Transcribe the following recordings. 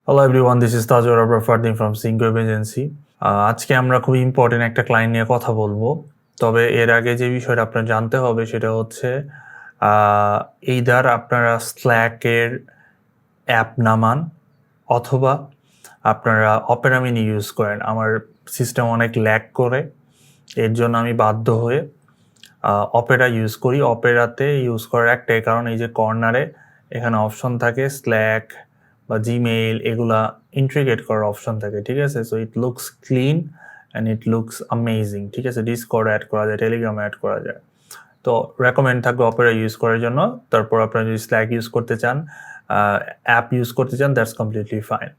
Hello everyone, this is Tajur Abrar Fardin from Sync Web Agency. আজকে আমরা খুব important একটা ক্লায়েন্ট নিয়ে কথা বলবো। তবে এর আগে যে বিষয়টা আপনার জানতে হবে সেটা হচ্ছে এইদার আপনারা স্ল্যাকের অ্যাপ নামান অথবা আপনারা অপেরা মিনি ইউজ করেন। আমার সিস্টেম অনেক ল্যাগ করে, এর জন্য আমি বাধ্য হয়ে অপেরা ইউজ করি। অপেরাতে ইউজ করার একটাই কারণ, এই যে কর্নারে এখানে অপশন থাকে স্ল্যাক বা জিমেইল, এগুলা ইন্ট্রিগেট করার অপশন থাকে, ঠিক আছে। So it looks clean and it looks amazing, ঠিক আছে। ডিসকর্ড অ্যাড করা যায়, টেলিগ্রাম অ্যাড করা যায়। তো রেকমেন্ড থাকবে অপেরা ইউজ করার জন্য। তারপর আপনারা যদি স্ল্যাক ইউজ করতে চান, অ্যাপ ইউজ করতে চান, দ্যাটস কমপ্লিটলি ফাইন।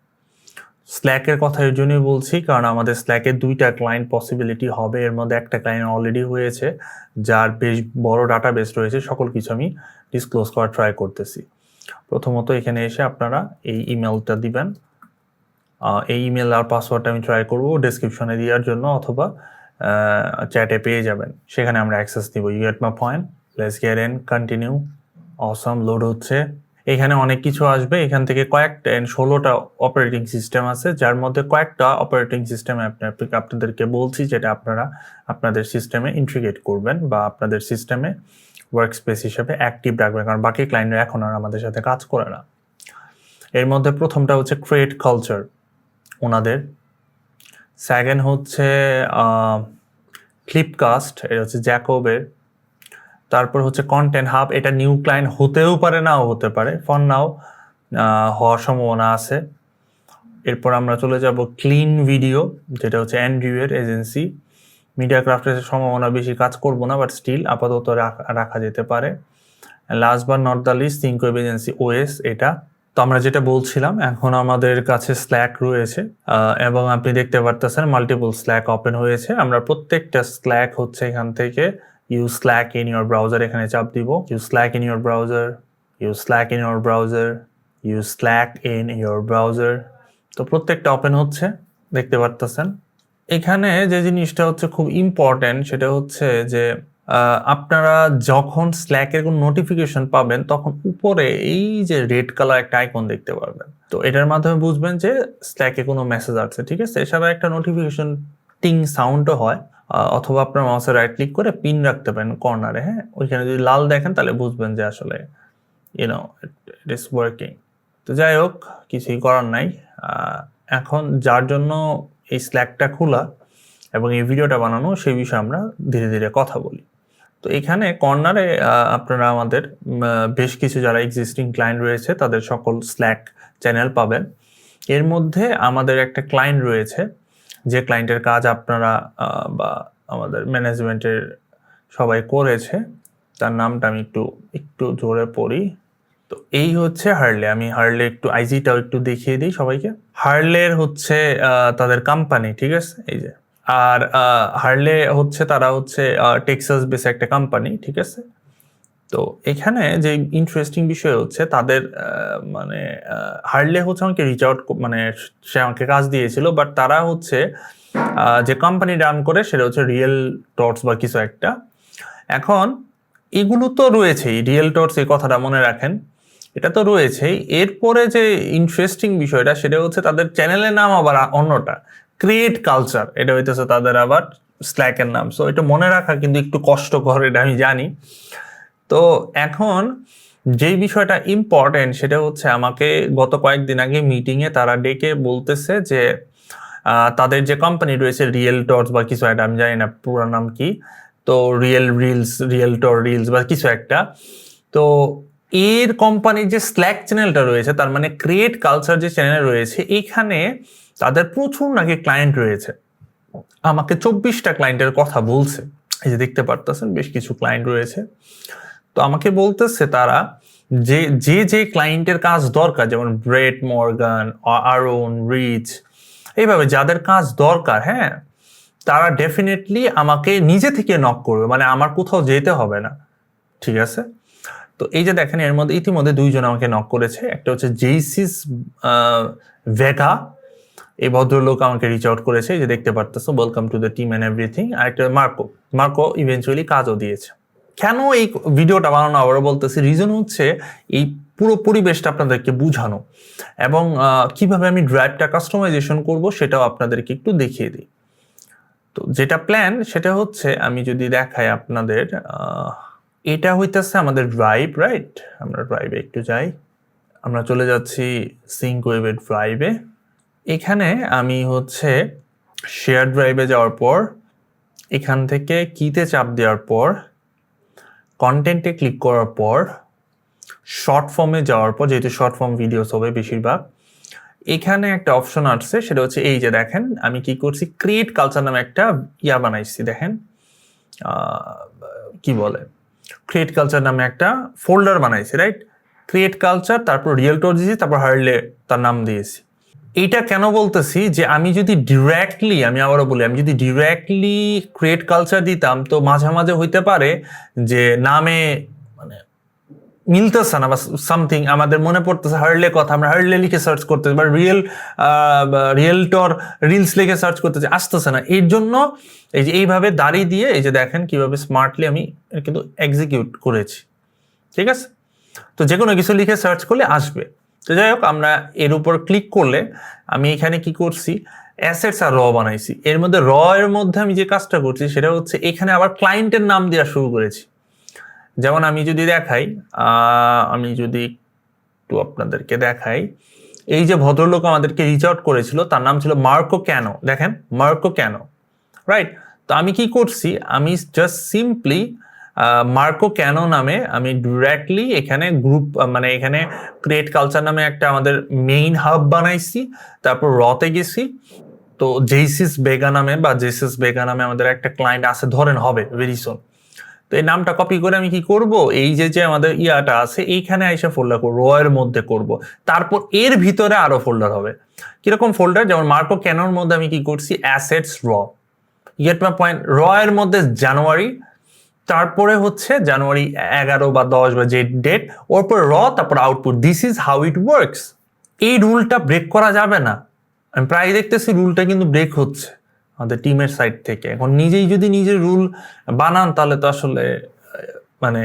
স্ল্যাকের কথা এর জন্যই বলছি কারণ আমাদের স্ল্যাকের দুইটা ক্লায়েন্ট পসিবিলিটি হবে। এর মধ্যে একটা ক্লায়েন্ট অলরেডি হয়েছে, যার বেশ বড় ডাটাবেস রয়েছে। সকল কিছু আমি ডিসক্লোজ করার ট্রাই করতেছি। প্রথমত এখানে এসে আপনারা এই ইমেলটা দিবেন। এই ইমেল আর পাসওয়ার্ডটা আমি ট্রাই করবো ডেসক্রিপশনে দেওয়ার জন্য, অথবা চ্যাটে পেয়ে যাবেন, সেখানে আমরা অ্যাক্সেস দিব। You get my point, let's get in, continue. অসম লোড হচ্ছে। এখানে অনেক কিছু আসবে। এখান থেকে কয়েকটা 16টা অপারেটিং সিস্টেম আছে, যার মধ্যে কয়েকটা অপারেটিং সিস্টেম আপনাদেরকে বলছি যেটা আপনারা আপনাদের সিস্টেমে ইন্টিগ্রেট করবেন বা আপনাদের সিস্টেমে ওয়ার্ক স্পেস হিসেবে অ্যাক্টিভ রাখবেন, কারণ বাকি ক্লায়েন্টরা এখন আর আমাদের সাথে কাজ করে না। এর মধ্যে প্রথমটা হচ্ছে ক্রিয়েট কালচার ওনাদের, সেকেন্ড হচ্ছে ক্লিপকাস্ট, এটা হচ্ছে জ্যাকবের। তারপর হচ্ছে কন্টেন্ট হাব, এটা নিউ ক্লায়েন্ট হতেও পারে, নাও হতে পারে, ফর নাও হওয়ার সম্ভাবনা আছে। এরপর আমরা চলে যাব ক্লিন ভিডিও, যেটা হচ্ছে অ্যান্ড্রিউয়ের এজেন্সি। মিডিয়া ক্রাফটের সম্ভাবনা বেশি, কাজ করবো না, বাট স্টিল আপাতত রাখা যেতে পারে। Last but not the least, sync web agency OS, এটা। তো আমরা যেটা বলছিলাম, এখন আমাদের কাছে স্ল্যাক রয়েছে এবং আপনি দেখতে পারতেছেন মাল্টিপল স্ল্যাক ওপেন হয়েছে। আমরা প্রত্যেকটা স্ল্যাক হচ্ছে এখান থেকে use slack in your browser, এখানে চাপ দিব। Use slack in your browser, use slack in your browser, use slack in your browser. তো প্রত্যেকটা ওপেন হচ্ছে, দেখতে পারতেছেন। এখানে যে জিনিসটা হচ্ছে খুব ইম্পর্টেন্ট সেটা হচ্ছে যে আপনারা যখন স্ল্যাকের কোনো নোটিফিকেশন পাবেন তখন উপরে এই যে রেড কালার একটা আইকন দেখতে পারবেন। তো এটার মাধ্যমে বুঝবেন যে স্ল্যাকে কোনো মেসেজ আসছে, ঠিক আছে। এছাড়া একটা নোটিফিকেশন টিং সাউন্ডও হয়, অথবা আপনার মাউসে রাইট ক্লিক করে পিন রাখতে পারেন কর্নারে, হ্যাঁ। ওইখানে যদি লাল দেখেন তাহলে বুঝবেন যে আসলে ইট ইজ ওয়ার্কিং। তো যাই হোক, কিছুই করার নাই। এখন যার জন্য এই স্ল্যাকটা খোলা এবং এই ভিডিওটা বানানো, সেই বিষয়ে আমরা ধীরে ধীরে কথা বলি। তো এখানে কর্নারে আপনারা আমাদের বেশ কিছু যারা এক্সিস্টিং ক্লায়েন্ট রয়েছে তাদের সকল স্ল্যাক চ্যানেল পাবেন। এর মধ্যে আমাদের একটা ক্লায়েন্ট রয়েছে, যে ক্লায়েন্টের কাজ আপনারা বা আমাদের ম্যানেজমেন্টের সবাই করেছে। তার নামটা আমি একটু জোরে পড়ি। তো এই হচ্ছে হার্লে। আমি হার্লে একটু আইজিটাও একটু দেখিয়ে দিই সবাইকে। হার্লের হচ্ছে তাদের কোম্পানি, ঠিক আছে, এই যে। আর হার্লে হচ্ছে তারা হচ্ছে টেক্সাস বেস একটা কোম্পানি, ঠিক আছে। তো এখানে যে ইন্টারেস্টিং বিষয় হচ্ছে তাদের মানে হার্লে হচ্ছে আমাকে রিচ আউট, মানে সে আমাকে কাজ দিয়েছিল, বাট তারা হচ্ছে যে কোম্পানি রান করে সেটা হচ্ছে রিয়েল টর্চ বা কিছু একটা। এখন এগুলো তো রয়েছেই, রিয়েল টর্চ, এই কথাটা মনে রাখেন, এটা তো রয়েছেই। এরপরে যে ইন্টারেস্টিং বিষয়টা সেটা হচ্ছে তাদের চ্যানেলের নাম আবার অন্যটা, ক্রিয়েট কালচার, এটা হইতেছে তাদের আবার স্ল্যাকের নাম। সো এটা মনে রাখা কিন্তু একটু কষ্টকর, এটা আমি জানি। তো এখন যেই বিষয়টা ইম্পর্টেন্ট সেটা হচ্ছে, আমাকে গত কয়েকদিন আগে মিটিংয়ে তারা ডেকে বলতেছে যে তাদের যে কোম্পানি রয়েছে রিয়েল টর্চ বা কিছু একটা, আমি জানি না পুরো নাম কি, তো রিয়েলটর রিলস বা কিছু একটা, তো এর কোম্পানির যে স্ল্যাক চ্যানেলটা রয়েছে, তার মানে ক্রিয়েট কালচার যে চ্যানেল রয়েছে, এখানে তাদের প্রচুর নাকি ক্লায়েন্ট রয়েছে। আমাকে 24টা ক্লায়েন্টের কথা বলছে, এই যে দেখতে পারতেছেন বেশ কিছু ক্লায়েন্ট রয়েছে। তো আমাকে বলতেছে তারা যে ক্লায়েন্টের কাজ দরকার, যেমন ব্রেট মর্গান, আরন রিচ, এইভাবে যাদের কাজ দরকার, হ্যাঁ, তারা ডেফিনেটলি আমাকে নিজে থেকে নক করবে, মানে আমার কোথাও যেতে হবে না, ঠিক আছে। তো এই যে দেখেন, এর মধ্যে ইতিমধ্যে 2জন আমাকে নক করেছে। একটা হচ্ছে জেইসিস ভেগা, এই ভদ্রলোক আমাকে রিচ আউট করেছে, এই যে দেখতে পারতেছো, welcome to the team and everything. আর একটা মার্কো ইভেন্চুয়ালি কাজও দিয়েছে। কেন এই ভিডিওটা বানানো আবারও বলতেছি, রিজন হচ্ছে এই পুরো পরিবেশটা আপনাদেরকে বুঝানো, এবং কিভাবে আমি ড্রাইভটা কাস্টমাইজেশন করব সেটাও আপনাদেরকে একটু দেখিয়ে দিই। তো যেটা প্ল্যান সেটা হচ্ছে, আমি যদি দেখাই আপনাদের, এটা হইতেছে আমাদের ড্রাইভ, রাইট? আমরা ড্রাইভে একটু যাই, আমরা চলে যাচ্ছি সিঙ্ক ওয়েবের ড্রাইভে। এখানে আমি হচ্ছে শেয়ার ড্রাইভে যাওয়ার পর এখান থেকে কিতে চাপ দেওয়ার পর কন্টেন্টে ক্লিক করার পর শর্ট ফর্মে যাওয়ার পর, যেহেতু শর্ট ফর্ম ভিডিওস হবে বেশিরভাগ, এখানে একটা অপশন আসছে, সেটা হচ্ছে এই যে দেখেন আমি কি করছি, ক্রিয়েট কালচার নামে একটা বানাইছি। দেখেন কি বলে, ক্রিয়েট কালচার নামে একটা ফোল্ডার বানাইছি, রাইট? ক্রিয়েট কালচার, তারপর রিয়েলটর দিয়েছি, তারপর হার্লে তার নাম দিয়েছি। এইটা কেন বলতেছি, যে আমি যদি ডিরেক্টলি, আমি আবারও বলি, আমি যদি ডিরেক্টলি ক্রিয়েট কালচার দিতাম, তো মাঝে মাঝে হইতে পারে যে নামে মানে মিলতেছে না বা সামথিং, আমাদের মনে পড়তেছে হার্লে কথা, আমরা হার্লে লিখে সার্চ করতেছি, বা রিয়েলটর রিলস লিখে সার্চ করতেছি, আসতেছে না। এর জন্য এই যে এইভাবে দাঁড়িয়ে দিয়ে, এই যে দেখেন কিভাবে স্মার্টলি আমি কিন্তু এক্সিকিউট করেছি, ঠিক আছে? তো যে কোনো কিছু লিখে সার্চ করলে আসবে। তো যাই হোক, আমরা এর উপর ক্লিক করলে আমি এখানে কি করছি, অ্যাসেটস আর র বানাইছি। এর মধ্যে র এর মধ্যে আমি যে কাজটা করছি সেটা হচ্ছে এখানে আবার ক্লায়েন্টের নাম দেওয়া শুরু করেছি। যেমন আমি যদি দেখাই, আমি যদি একটু আপনাদেরকে দেখাই, এই যে ভদ্রলোক আমাদেরকে রিচ আউট করেছিল তার নাম ছিল মার্কো ক্যানো। দেখেন মার্কো ক্যানো, রাইট? তো আমি কি করছি, আমি জাস্ট সিম্পলি মার্কো ক্যানো নামে আমি ডিরেক্টলি এখানে গ্রুপ, মানে এখানে ক্রিয়েট কালচার নামে একটা আমাদের মেইন হাব বানাইছি, তারপর রতে গেছি। তো জেসিস বেগা নামে আমাদের একটা ক্লায়েন্ট আছে, ধরেন হবে ভেরি সুন। তো এই নামটা কপি করে আমি কি করব, এই যে আমাদের ইয়াটা আছে এইখানে এসে ফোল্ডার করব, র এর মধ্যে করব, তারপর এর ভিতরে আরো ফোল্ডার হবে। কিরকম ফোল্ডার, যেমন মার্কো ক্যানোর মধ্যে আমি কি করছি, অ্যাসেটস র, গেট মাই পয়েন্ট। র এর মধ্যে জানুয়ারি, তারপরে হচ্ছে জানুয়ারি 11 বা 10 বা যে ডেট, ওর পর র, তারপর output. This is how it works. এই রুলটা ব্রেক করা যাবে না। আমি প্রায় দেখতেছি রুলটা কিন্তু ব্রেক হচ্ছে আমাদের টিমের সাইড থেকে। এখন নিজেই যদি নিজের রুল বানান তাহলে তো আসলে মানে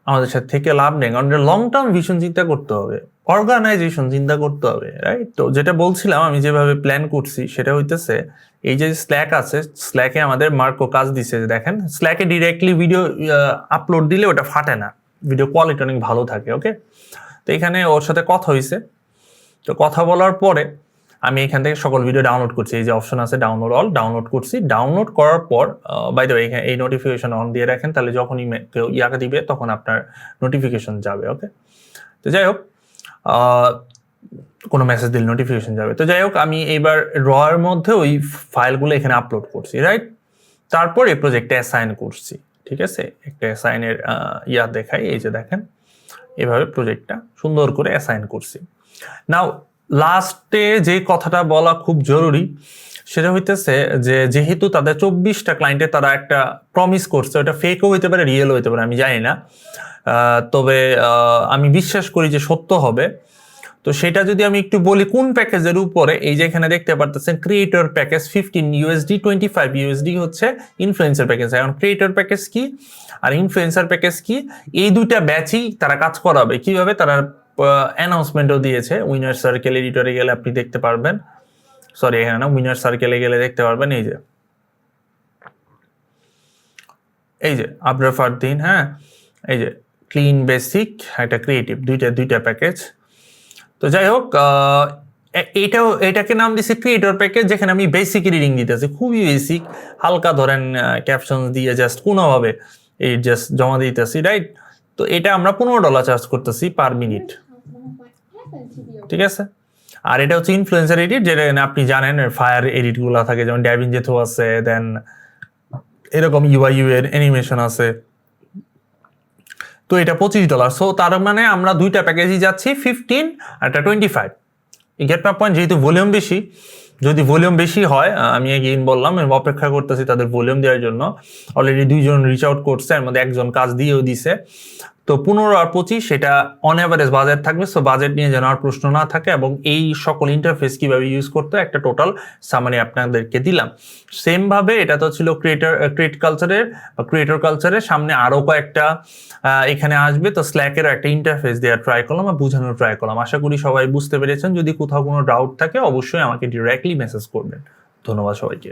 আমাদের সাথে থেকে লাভ নেই, কারণ লং টার্ম ভিশন চিন্তা করতে হবে, অর্গানাইজেশন চিন্তা করতে হবে, রাইট? তো যেটা বলছিলাম, আমি যেভাবে প্ল্যান করছি সেটা হইতেছে, এই যে স্ল্যাক আছে, স্ল্যাকে আমাদের মার্কো কাজ দিছে, দেখেন স্ল্যাকে ডিরেক্টলি ভিডিও আপলোড দিলে ওটা ফাটে না, ভিডিও কোয়ালিটি অনেক ভালো থাকে, ওকে? তো এখানে ওর সাথে কথা হয়েছে। তো কথা বলার পরে আমি এখান থেকে সকল ভিডিও ডাউনলোড করছি, এই যে অপশন আছে ডাউনলোড অল, ডাউনলোড করছি। ডাউনলোড করার পর বাই দ্য ওয়ে এই নোটিফিকেশন অন দিয়ে রাখেন, তাহলে যখনই কেউ ইয়াকে দিবে তখন আপনার নোটিফিকেশন যাবে, ওকে? তো যাই হোক, কোনো মেসেজ দিলে নোটিফিকেশন যাবে। তো যাই হোক, আমি এইবার র এর মধ্যে ওই ফাইলগুলো এখানে আপলোড করছি, রাইট? তারপর এই প্রজেক্টে অ্যাসাইন করছি, ঠিক আছে? একটা অ্যাসাইনের দেখাই, এই যে দেখেন এভাবে প্রজেক্টটা সুন্দর করে অ্যাসাইন করছি। নাও লাস্টে যে কথাটা বলা খুব জরুরি, সেটা হইতেছে যে যেহেতু তাদের 24টা ক্লায়েন্টে তারা একটা প্রমিস করছে, ওটা ফেকও হইতে পারে, রিয়েলও হইতে পারে, আমি জানি না, তবে আমি বিশ্বাস করি যে সত্য হবে। তো সেটা যদি আমি একটু বলি কোন প্যাকেজের উপরে, এই যে এখানে দেখতে পারতেছেন ক্রিয়েটর প্যাকেজ 15 USD, 25 USD হচ্ছে ইনফ্লুয়েন্সার প্যাকেজ। এখন ক্রিয়েটর প্যাকেজ কি আর ইনফ্লুয়েন্সার প্যাকেজ কি, এই দুইটা ব্যাচই তারা কাজ করাবে। কিভাবে, তারা অ্যানাউন্সমেন্টও দিয়েছে, উইনার সার্কেল এডিটরে গেলে আপনি দেখতে পারবেন, সরি এখানে না, উইনার সার্কেলে গেলে দেখতে পারবেন, এই যে আবরার ফারদিন, হ্যাঁ, এই যে ক্লিন বেসিক একটা ক্রিয়েটিভ, দুইটা প্যাকেজ। তো যাই হোক, এটাকে নাম দিছি ক্রিয়েটর প্যাকেজ, যেখানে আমি বেসিক রিডিং দিতেছি, খুবই বেসিক, হালকা ধরেন ক্যাপশন দিয়ে জাস্ট কোনোভাবে এই জাস্ট জমা দিতেছি, রাইট? তো এটা আমরা $15 চার্জ করতেছি পার মিনিট, ঠিক আছে? আর এটা হচ্ছে ইনফ্লুয়েন্সার এডিট, যেটা আপনি জানেন ফায়ার এডিট গুলা থাকে, যেমন ড্যাভিন জেথো আছে, দেন এরকম ইউ এর অ্যানিমেশন আছে। তো এটা $25। সো তার মানে আমরা দুইটা প্যাকেজই যাচ্ছি, 15 আর একটা 25। Gate my point. যেহেতু ভলিউম বেশি, যদি ভলিউম বেশি হয়, আমি এগেইন বললাম আমি অপেক্ষা করতেছি তাদের ভলিউম দেওয়ার জন্য। অলরেডি 2জন রিচ আউট করছে, এর মধ্যে একজন কাজ দিয়েও দিছে। তো 15 আর 25 সেটা অন এভারেজ বাজেট থাকবে, সো বাজেট নিয়ে যেন আর প্রশ্ন না থাকে, এবং এই সকল ইন্টারফেস কিভাবে ইউজ করতে একটা টোটাল সামারি আপনাদেরকে দিলাম। সেম ভাবে এটা তো ছিল ক্রিয়েটর কালচারের সামনে আরো কয়েকটা এখানে আসবে। তো স্ল্যাকেরও একটা ইন্টারফেস দেওয়ার ট্রাই করলাম বা বোঝানোর ট্রাই করলাম। আশা করি সবাই বুঝতে পেরেছেন। যদি কোথাও কোনো ডাউট থাকে অবশ্যই আমাকে ডিরেক্টলি মেসেজ করবেন। ধন্যবাদ সবাইকে।